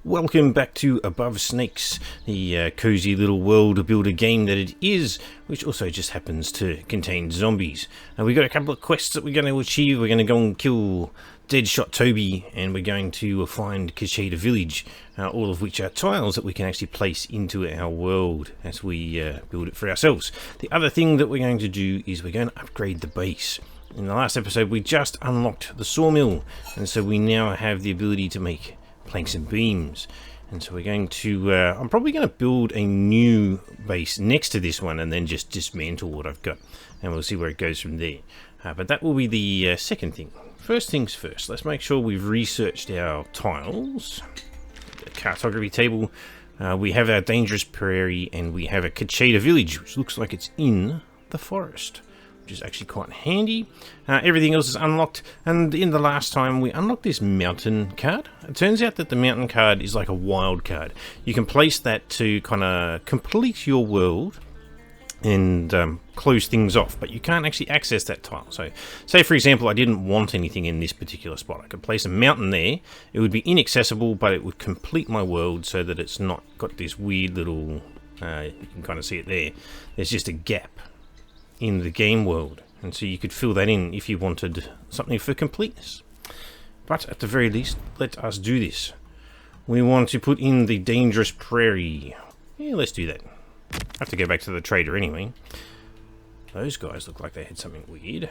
Welcome back to Above Snakes, the cozy little world builder game that it is, which also just happens to contain zombies. We've got a couple of quests that we're going to achieve. We're going to go and kill Deadshot Toby, and we're going to find Kacheta Village, all of which are tiles that we can actually place into our world as we build it for ourselves. The other thing that we're going to do is we're going to upgrade the base. In the last episode we just unlocked the sawmill, and so we now have the ability to make planks and beams, and so we're going to I'm probably going to build a new base next to this one and then just dismantle what I've got, and we'll see where it goes from there. But that will be the second thing. First things first, let's make sure we've researched our tiles, the cartography table. We have our dangerous prairie, and we have a Kacheta Village, which looks like it's in the forest, which is actually quite handy. Everything else is unlocked, and in the last time we unlocked this mountain card. It turns out that the mountain card is like a wild card. You can place that to kind of complete your world and close things off, but you can't actually access that tile. So say for example I didn't want anything in this particular spot, I could place a mountain there. It would be inaccessible, but it would complete my world so that it's not got this weird little you can kind of see it there, there's just a gap in the game world, and so you could fill that in if you wanted something for completeness. But at the very least, let us do this. We want to put in the dangerous prairie. Yeah, let's do that. I have to go back to the trader anyway. Those guys look like they had something weird,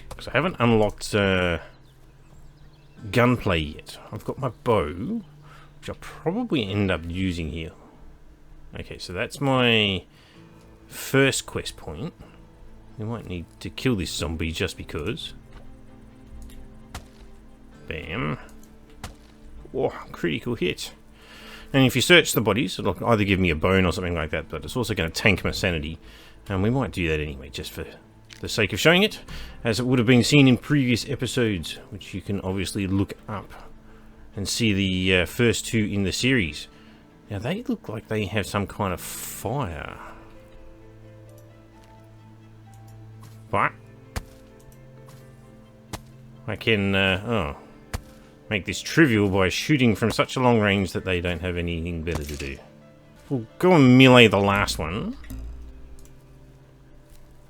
because I haven't unlocked gunplay yet. I've got my bow, which I'll probably end up using here. Okay, so that's my first quest point. We might need to kill this zombie just because. Bam. Oh, critical hit. And if you search the bodies, it'll either give me a bone or something like that, but it's also going to tank my sanity. And we might do that anyway, just for the sake of showing it, as it would have been seen in previous episodes, which you can obviously look up and see the first two in the series. Now they look like they have some kind of fire. But I can make this trivial by shooting from such a long range that they don't have anything better to do. We'll go and melee the last one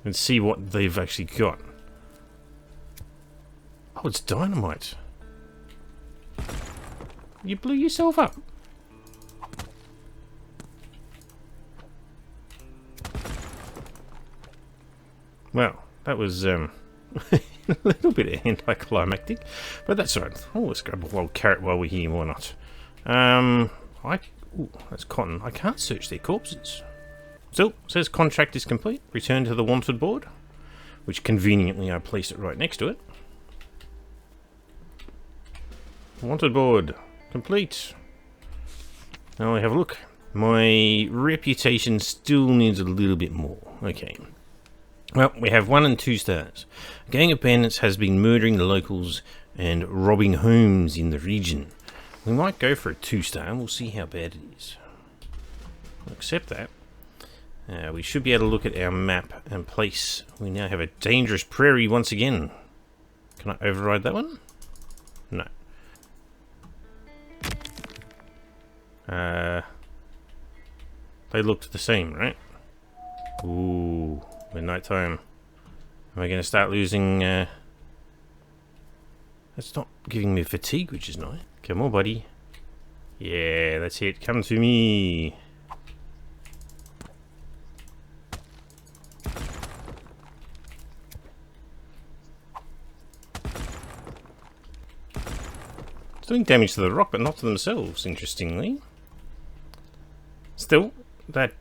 and see what they've actually got. Oh, it's dynamite. You blew yourself up. Well, that was a little bit anticlimactic, but that's alright. Oh, let's grab a wild carrot while we're here, why not? Ooh, that's cotton. I can't search their corpses. Still, says contract is complete. Return to the wanted board, which conveniently I placed it right next to it. Wanted board complete. Now I have a look. My reputation still needs a little bit more. Okay. Well, we have 1 and 2 stars. A gang of bandits has been murdering the locals and robbing homes in the region. We might go for a 2-star and we'll see how bad it is. I'll accept that. We should be able to look at our map and place. We now have a dangerous prairie once again. Can I override that one? No. They looked the same, right? Ooh. At night time. Am I going to start losing that's not giving me fatigue, which is nice. Come on, buddy. Yeah, that's it. Come to me. It's doing damage to the rock, but not to themselves, interestingly. Still, that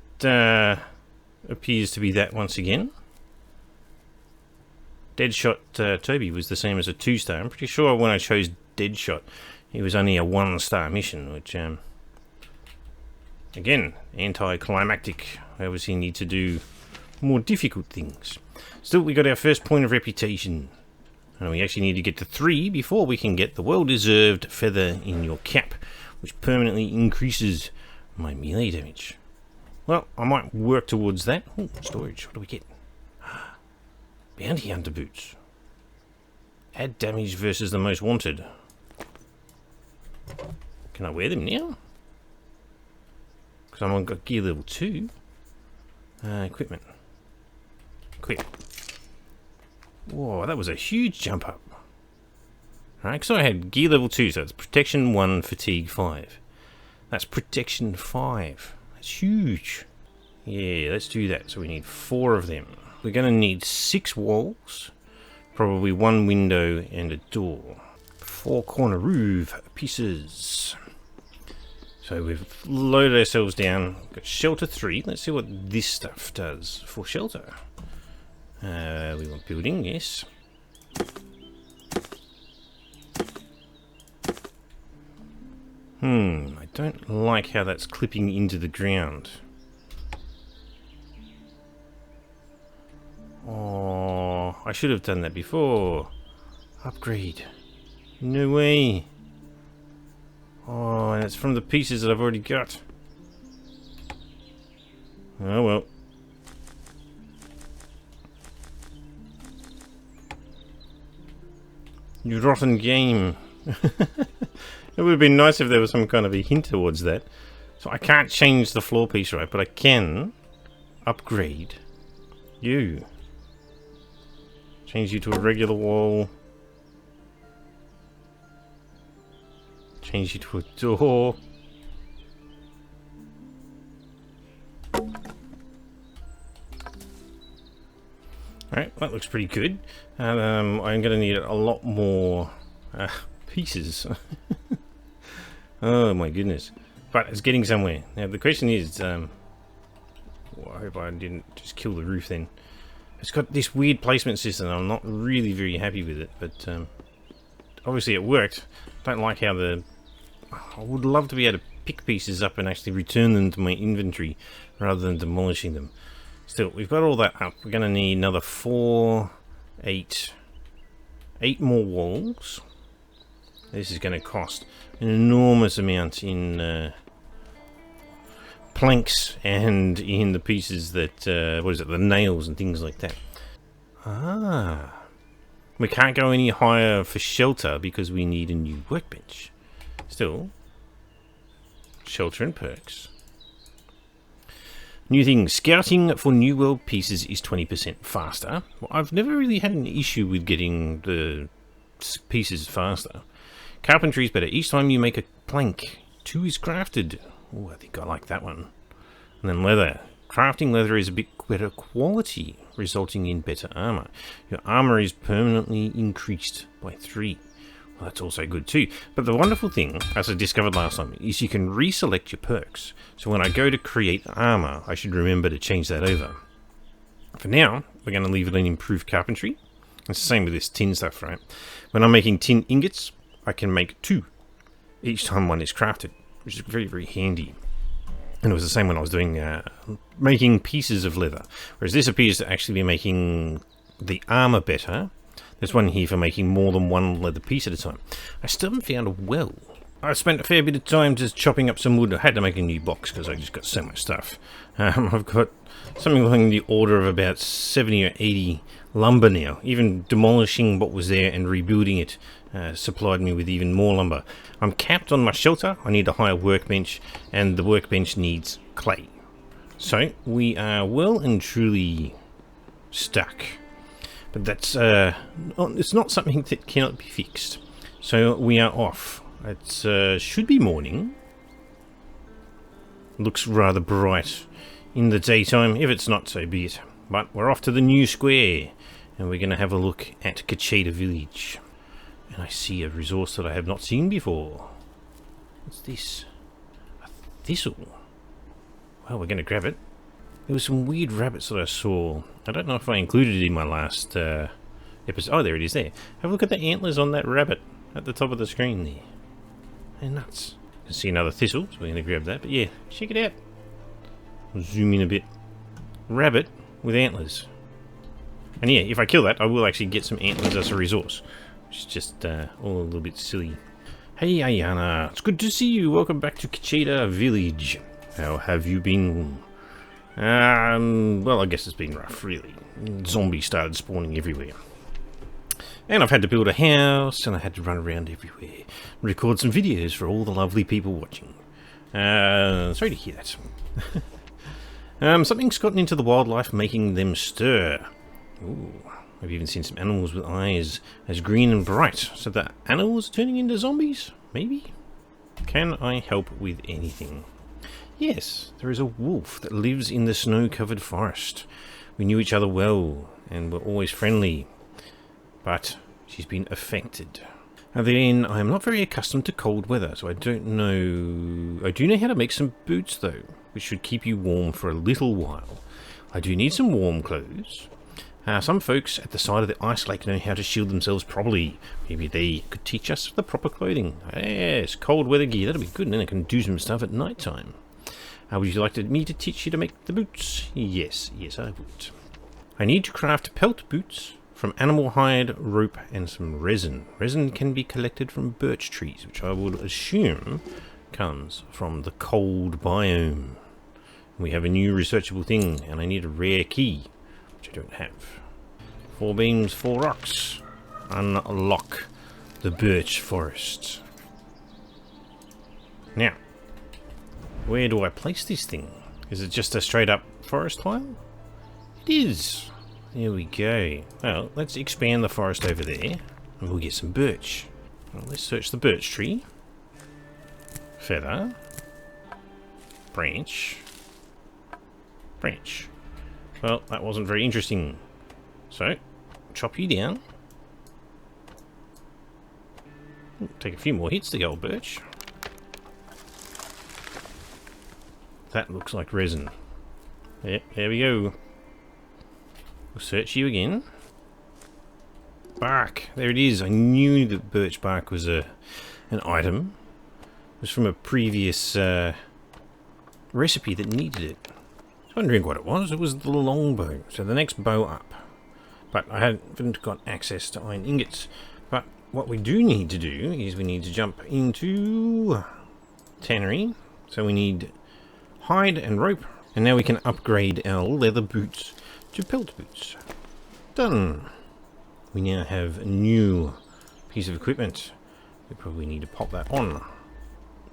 appears to be that once again. Deadshot Toby was the same as a 2-star. I'm pretty sure when I chose Deadshot, it was only a 1-star mission, which, again, anticlimactic. I obviously need to do more difficult things. Still, we got our first point of reputation. And we actually need to get to 3 before we can get the well-deserved feather in your cap, which permanently increases my melee damage. Well, I might work towards that. Ooh, storage. What do we get? Bounty hunter boots. Add damage versus the most wanted. Can I wear them now? Because I'm on gear level 2. Equipment. Equip. Whoa, that was a huge jump up. Alright, so I had gear level 2, so it's protection 1, fatigue 5. That's protection 5. That's huge. Yeah, let's do that. So we need 4 of them. We're going to need 6 walls, probably 1 window and a door. 4 corner roof pieces. So we've loaded ourselves down. Got shelter 3. Let's see what this stuff does for shelter. We want building, yes. I don't like how that's clipping into the ground. Oh, I should have done that before. Upgrade. No way. Oh, and it's from the pieces that I've already got. Oh well. You rotten game. It would have been nice if there was some kind of a hint towards that. So I can't change the floor piece, right? But I can upgrade you. Change you to a regular wall. Change you to a door. Alright, that looks pretty good. I'm going to need a lot more pieces. Oh my goodness. But it's getting somewhere. Now the question is, well, I hope I didn't just kill the roof then. It's got this weird placement system. I'm not really very happy with it, but obviously it worked. Don't like how I would love to be able to pick pieces up and actually return them to my inventory rather than demolishing them. Still, we've got all that up. We're going to need another 8 more walls. This is going to cost an enormous amount in planks and in the pieces that, what is it, the nails and things like that. Ah. We can't go any higher for shelter because we need a new workbench. Still, shelter and perks. New thing, scouting for new world pieces is 20% faster. Well, I've never really had an issue with getting the pieces faster. Carpentry is better. Each time you make a plank, 2 is crafted. Oh, I think I like that one. And then leather. Crafting leather is a bit better quality, resulting in better armor. Your armor is permanently increased by 3. Well, that's also good too. But the wonderful thing, as I discovered last time, is you can reselect your perks. So when I go to create armor, I should remember to change that over. For now, we're going to leave it in improved carpentry. It's the same with this tin stuff, right? When I'm making tin ingots, I can make 2 each time one is crafted, which is very, very handy. And it was the same when I was doing making pieces of leather. Whereas this appears to actually be making the armor better. There's one here for making more than 1 leather piece at a time. I still haven't found a well. I spent a fair bit of time just chopping up some wood. I had to make a new box because I just got so much stuff. I've got something along the order of about 70 or 80 lumber now. Even demolishing what was there and rebuilding it supplied me with even more lumber. I'm capped on my shelter. I need a higher workbench, and the workbench needs clay. So we are well and truly stuck. But that's it's not something that cannot be fixed. So we are off. It should be morning. Looks rather bright in the daytime. If it's not, so be it. But we're off to the new square, and we're going to have a look at Kacheta Village. And I see a resource that I have not seen before. What's this? A thistle. Well, we're going to grab it. There were some weird rabbits that I saw. I don't know if I included it in my last episode. Oh, there it is there. Have a look at the antlers on that rabbit at the top of the screen there. They're nuts. You can see another thistle, so we're going to grab that. But yeah, check it out. I'll zoom in a bit. Rabbit with antlers. And yeah, if I kill that, I will actually get some antlers as a resource. Which is just all a little bit silly. Hey Ayana, it's good to see you. Welcome back to Kacheta Village. How have you been? Well, I guess it's been rough, really. Zombies started spawning everywhere. And I've had to build a house, and I had to run around everywhere and record some videos for all the lovely people watching. Sorry to hear that. Something's gotten into the wildlife, making them stir. Ooh, I've even seen some animals with eyes as green and bright. So the animals are turning into zombies? Maybe? Can I help with anything? Yes, there is a wolf that lives in the snow-covered forest. We knew each other well, and were always friendly. But she's been affected. And then I am not very accustomed to cold weather, so I don't know... I do know how to make some boots, though, which should keep you warm for a little while. I do need some warm clothes. Some folks at the side of the ice lake know how to shield themselves properly. Maybe they could teach us the proper clothing. Yes, cold weather gear, that'll be good, and then I can do some stuff at night time. Would you like me to teach you to make the boots? Yes, I would. I need to craft pelt boots from animal hide, rope, and some resin. Resin can be collected from birch trees, which I would assume comes from the cold biome. We have a new researchable thing, and I need a rare key, which I don't have. 4 beams, 4 rocks. Unlock the birch forest. Now, where do I place this thing? Is it just a straight up forest tile? It is. There we go. Well, let's expand the forest over there, and we'll get some birch. Well, let's search the birch tree. Feather. Branch. Branch. Well, that wasn't very interesting. So, chop you down. Take a few more hits to the old birch. That looks like resin. Yep, there we go. We'll search you again. Bark. There it is. I knew that birch bark was an item. It was from a previous recipe that needed it. I was wondering what it was. It was the longbow. So the next bow up. But I haven't got access to iron ingots. But what we do need to do is we need to jump into tannery. So we need hide and rope. And now we can upgrade our leather boots to pelt boots. Done. We now have a new piece of equipment. We probably need to pop that on.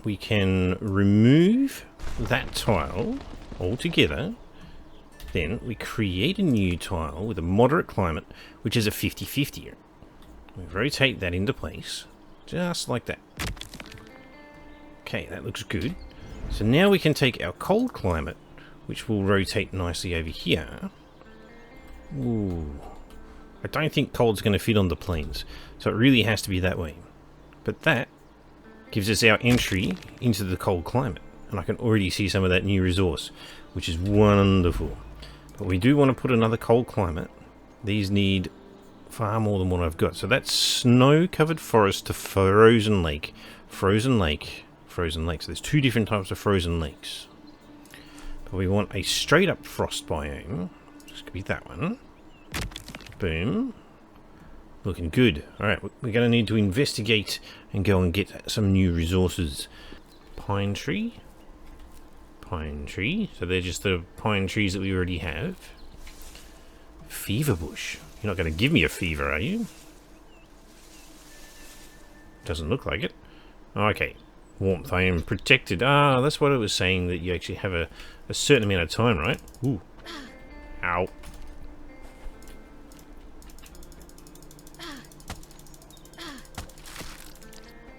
We can remove that tile altogether. Then we create a new tile with a moderate climate, which is a 50-50. We rotate that into place, just like that. Okay, that looks good. So now we can take our cold climate, which will rotate nicely over here. Ooh. I don't think cold's going to fit on the plains, so it really has to be that way. But that gives us our entry into the cold climate, and I can already see some of that new resource, which is wonderful. But we do want to put another cold climate. These need far more than what I've got. So that's snow-covered forest to frozen lake. Frozen lake, frozen lake. So there's 2 different types of frozen lakes. But we want a straight-up frost biome. This could be that one. Boom. Looking good. Alright, we're going to need to investigate and go and get some new resources. Pine tree. Pine tree. So they're just the pine trees that we already have. Fever bush. You're not going to give me a fever, are you? Doesn't look like it. Okay. Warmth. I am protected. Ah, that's what it was saying, that you actually have a certain amount of time, right? Ooh. Ow.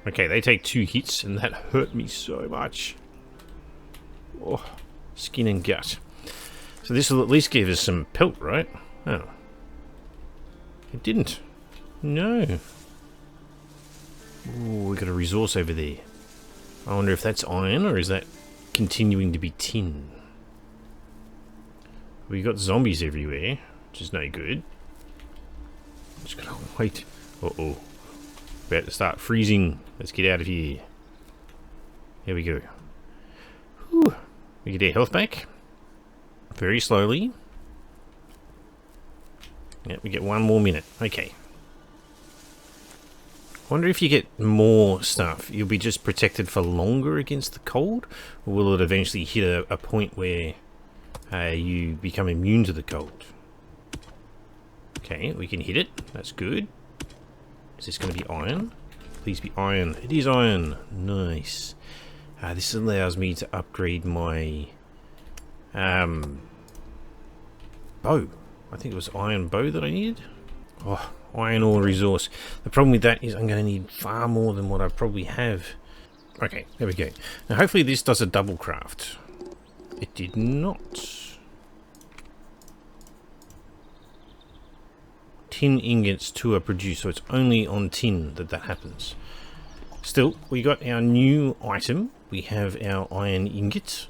Okay, they take 2 hits, and that hurt me so much. Oh, skin and gut. So this will at least give us some pelt, right? Oh. It didn't. No. Ooh, we got a resource over there. I wonder if that's iron, or is that continuing to be tin? We got zombies everywhere, which is no good. Just gotta wait. Uh-oh. About to start freezing. Let's get out of here. Here we go. Whew. We get our health back. Very slowly. Yep, we get 1 more minute. Okay. Wonder if you get more stuff, you'll be just protected for longer against the cold? Or will it eventually hit a point where you become immune to the cold? Okay, we can hit it. That's good. Is this going to be iron? Please be iron. It is iron. Nice. This allows me to upgrade my bow. I think it was iron bow that I needed. Oh, iron ore resource. The problem with that is I'm going to need far more than what I probably have. Okay, there we go. Now hopefully this does a double craft. It did not. Tin ingots 2 are produced, so it's only on tin that happens. Still, we got our new item. We have our iron ingot.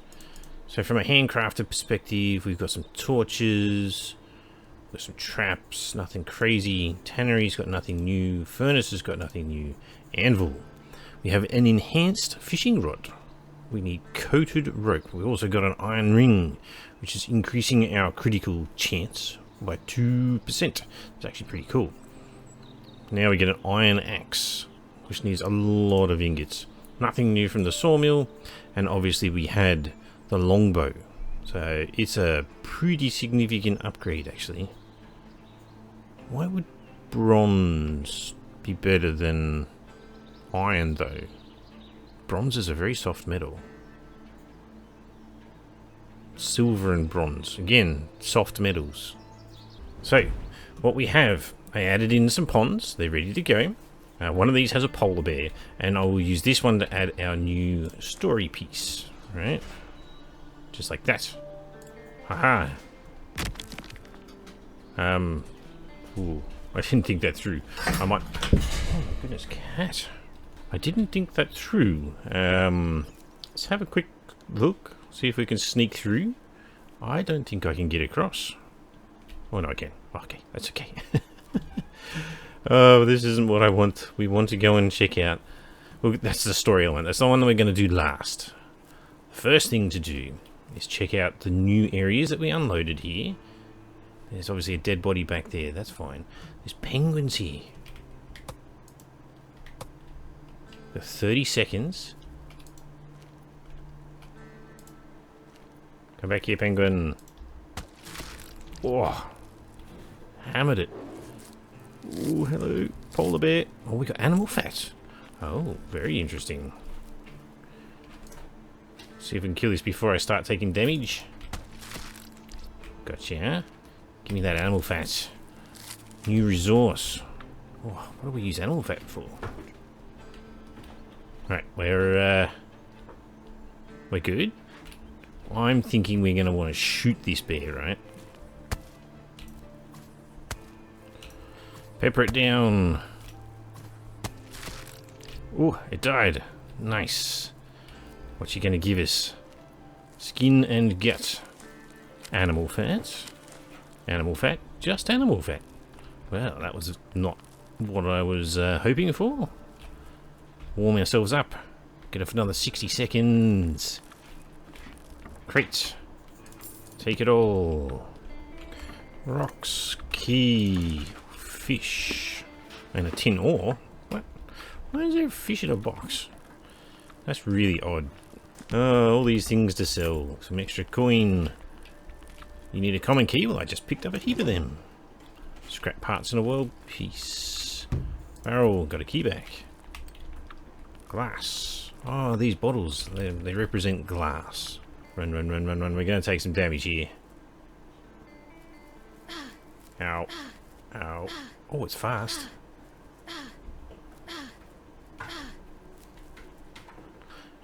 So from a handcrafted perspective, we've got some torches, got some traps, nothing crazy. Tannery's got nothing new. Furnace has got nothing new. Anvil. We have an enhanced fishing rod. We need coated rope. We've also got an iron ring, which is increasing our critical chance by 2%. It's actually pretty cool. Now we get an iron axe, which needs a lot of ingots. Nothing new from the sawmill, and obviously we had the longbow. So it's a pretty significant upgrade actually. Why would bronze be better than iron though? Bronze is a very soft metal. Silver and bronze. Again, soft metals. So, what we have, I added in some ponds. They're ready to go. One of these has a polar bear, and I will use this one to add our new story piece. Right? Just like that. Haha. Ooh, I didn't think that through. I might... Oh my goodness, cat. I didn't think that through. Let's have a quick look. See if we can sneak through. I don't think I can get across. Oh no, I can. Okay, that's okay. Oh, this isn't what I want. We want to go and check out. Well, that's the story element. That's the one that we're going to do last. First thing to do is check out the new areas that we unloaded here. There's obviously a dead body back there. That's fine. There's penguins here. For 30 seconds. Come back here, penguin. Oh, hammered it. Oh, hello, polar bear. Oh, we got animal fat. Oh, very interesting. See if we can kill this before I start taking damage. Gotcha. Give me that animal fat. New resource. Oh, what do we use animal fat for? Right, we're good. I'm thinking we're going to want to shoot this bear, right? Pepper it down. Oh, it died. Nice. What's he going to give us? Skin and gut. Animal fat. Animal fat. Just animal fat. Well, that was not what I was hoping for. Warm ourselves up. Get off another 60 seconds. Crate. Take it all. Rocks. Key. Fish. And a tin ore. What? Why is there a fish in a box? That's really odd. Oh, all these things to sell. Some extra coin. You need a common key? Well, I just picked up a heap of them. Scrap parts in a world piece. Barrel. Got a key back. Glass. Oh, these bottles. They represent glass. Run, run, run, run, run. We're going to take some damage here. Ow. Ow. Oh, it's fast.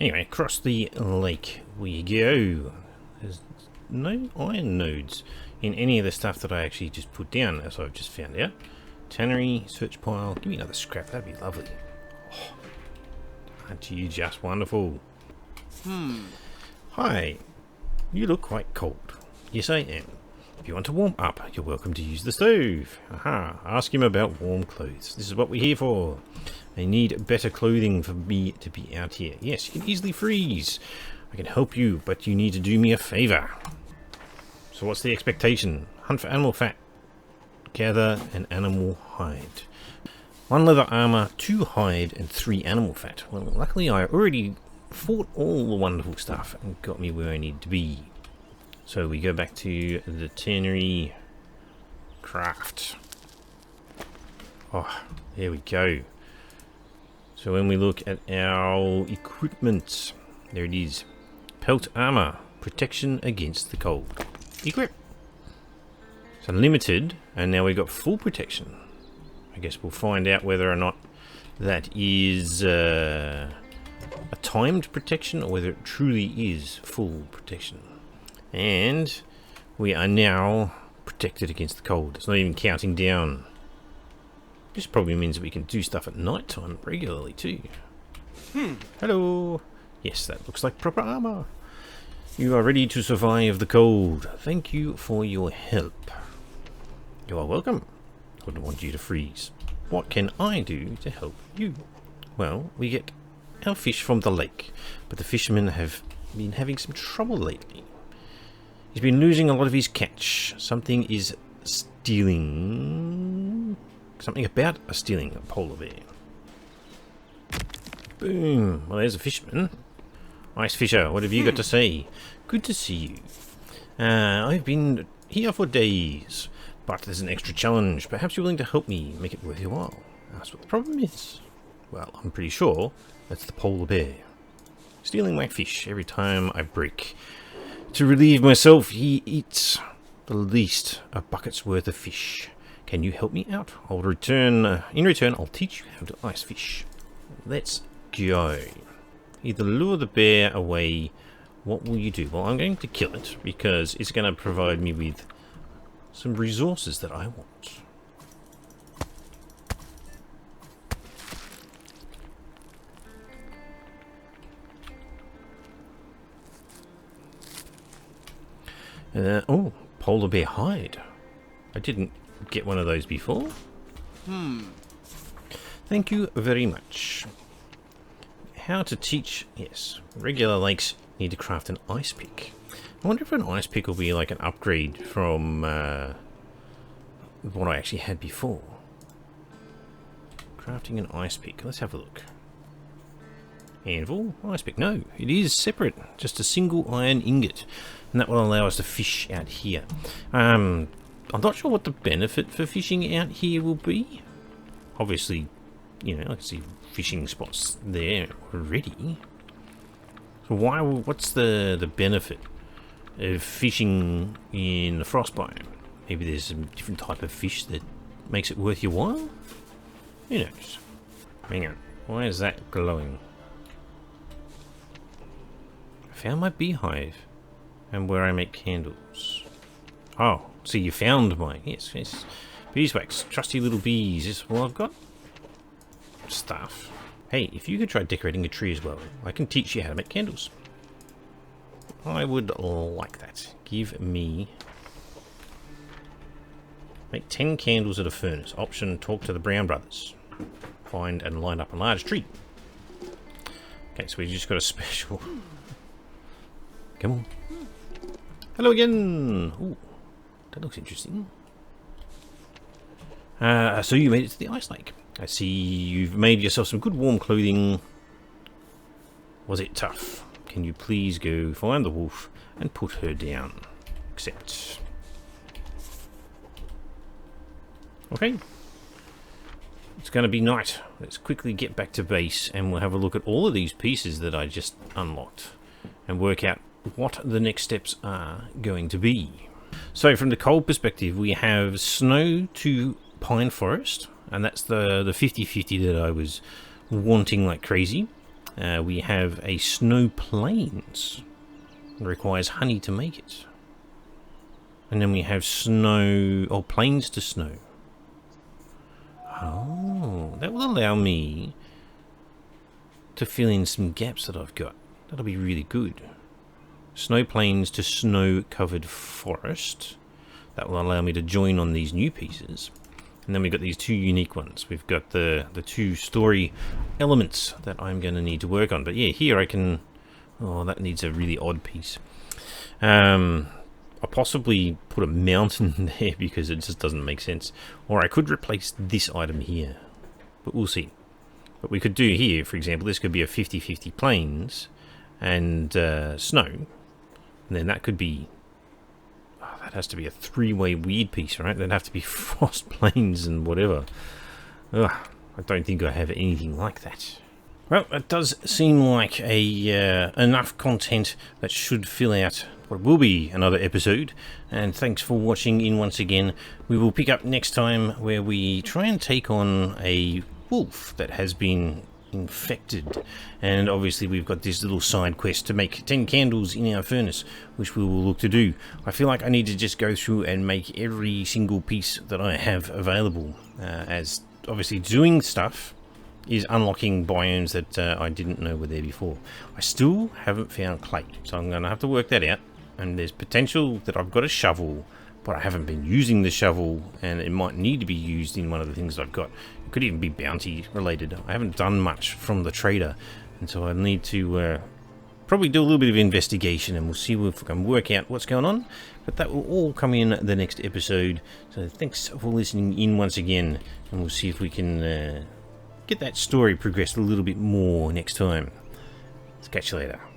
Anyway, across the lake we go. There's no iron nodes in any of the stuff that I actually just put down, as I've just found out. Tannery, search pile. Give me another scrap. That'd be lovely. Oh, aren't you just wonderful? Hi. You look quite cold. Yes, I am. If you want to warm up, you're welcome to use the stove. Aha. Ask him about warm clothes. This is what we're here for. I need better clothing for me to be out here. Yes, you can easily freeze. I can help you, but you need to do me a favor. So what's the expectation? Hunt for animal fat. Gather an animal hide. 1 leather armor, 2 hide, and 3 animal fat. Well, luckily I already fought all the wonderful stuff and got me where I need to be. So we go back to the tannery craft. Oh, There we go. So when we look at our equipment, there it is. Pelt armor, protection against the cold. Equip. So limited, and now we've got full protection. I guess we'll find out whether or not that is a timed protection or whether it truly is full protection. And we are now protected against the cold. It's not even counting down. This probably means that we can do stuff at night time regularly too. Hello. Yes, that looks like proper armor. You are ready to survive the cold. Thank you for your help. You are welcome. Wouldn't want you to freeze. What can I do to help you? Well, we get our fish from the lake, but the fishermen have been having some trouble lately. He's been losing a lot of his catch. Something is stealing... Something about stealing a polar bear. Boom. Well, there's a fisherman. Ice Fisher, what have you got to say? Good to see you. I've been here for days, but there's an extra challenge. Perhaps you're willing to help me make it worth your while. That's what the problem is. Well, I'm pretty sure that's the polar bear. Stealing my fish every time I break. To relieve myself, he eats the least a bucket's worth of fish. Can you help me out? I'll return. In return, I'll teach you how to ice fish. Let's go. Either lure the bear away. What will you do? Well, I'm going to kill it because it's going to provide me with some resources that I want. Oh, polar bear hide. I didn't get one of those before. Thank you very much. How to teach... Yes, regular lakes need to craft an ice pick. I wonder if an ice pick will be like an upgrade from what I actually had before. Crafting an ice pick. Let's have a look. Anvil, ice pick. No, it is separate. Just a single iron ingot. And that will allow us to fish out here. I'm not sure what the benefit for fishing out here will be. Obviously, you know, I can see fishing spots there already. So what's the benefit of fishing in the frost biome? Maybe there's a different type of fish that makes it worth your while? Who knows? Hang on. Why is that glowing? I found my beehive and where I make candles. Oh, so you found my... Yes. Beeswax. Trusty little bees. Is what I've got. Stuff. Hey, if you could try decorating a tree as well, I can teach you how to make candles. I would like that. Give me... Make 10 candles at a furnace. Option, talk to the Brown Brothers. Find and line up a large tree. Okay, so we just got a special... Come on. Hello again! Ooh, that looks interesting. So you made it to the ice lake. I see you've made yourself some good warm clothing. Was it tough? Can you please go find the wolf and put her down? Accept. Okay. It's going to be night. Let's quickly get back to base and we'll have a look at all of these pieces that I just unlocked and work out what the next steps are going to be. So from the cold perspective, we have snow to pine forest, and that's the 50-50 that I was wanting like crazy. We have a snow plains. It requires honey to make it. And then we have snow, or plains to snow. Oh, that will allow me to fill in some gaps that I've got. That'll be really good. Snow plains to snow covered forest. That will allow me to join on these new pieces. And then we've got these two unique ones. We've got the two story elements that I'm going to need to work on. But yeah, here I can... Oh, that needs a really odd piece. I'll possibly put a mountain there because it just doesn't make sense. Or I could replace this item here. But we'll see. What we could do here, for example, this could be a 50-50 plains and snow. And then that could be... Oh, that has to be a three-way weird piece, right? That'd have to be frost plains and whatever. Ugh, I don't think I have anything like that. Well, it does seem like enough content that should fill out what will be another episode. And thanks for watching in once again. We will pick up next time where we try and take on a wolf that has been infected, and obviously we've got this little side quest to make 10 candles in our furnace, which we will look to do. I feel like I need to just go through and make every single piece that I have available, as obviously doing stuff is unlocking biomes that I didn't know were there before. I still haven't found clay, so I'm going to have to work that out, and there's potential that I've got a shovel, but I haven't been using the shovel, and it might need to be used in one of the things I've got. It could even be bounty related. I haven't done much from the trader, and so I need to probably do a little bit of investigation, and we'll see if we can work out what's going on. But that will all come in the next episode. So thanks for listening in once again, and we'll see if we can get that story progressed a little bit more next time. Let's catch you later.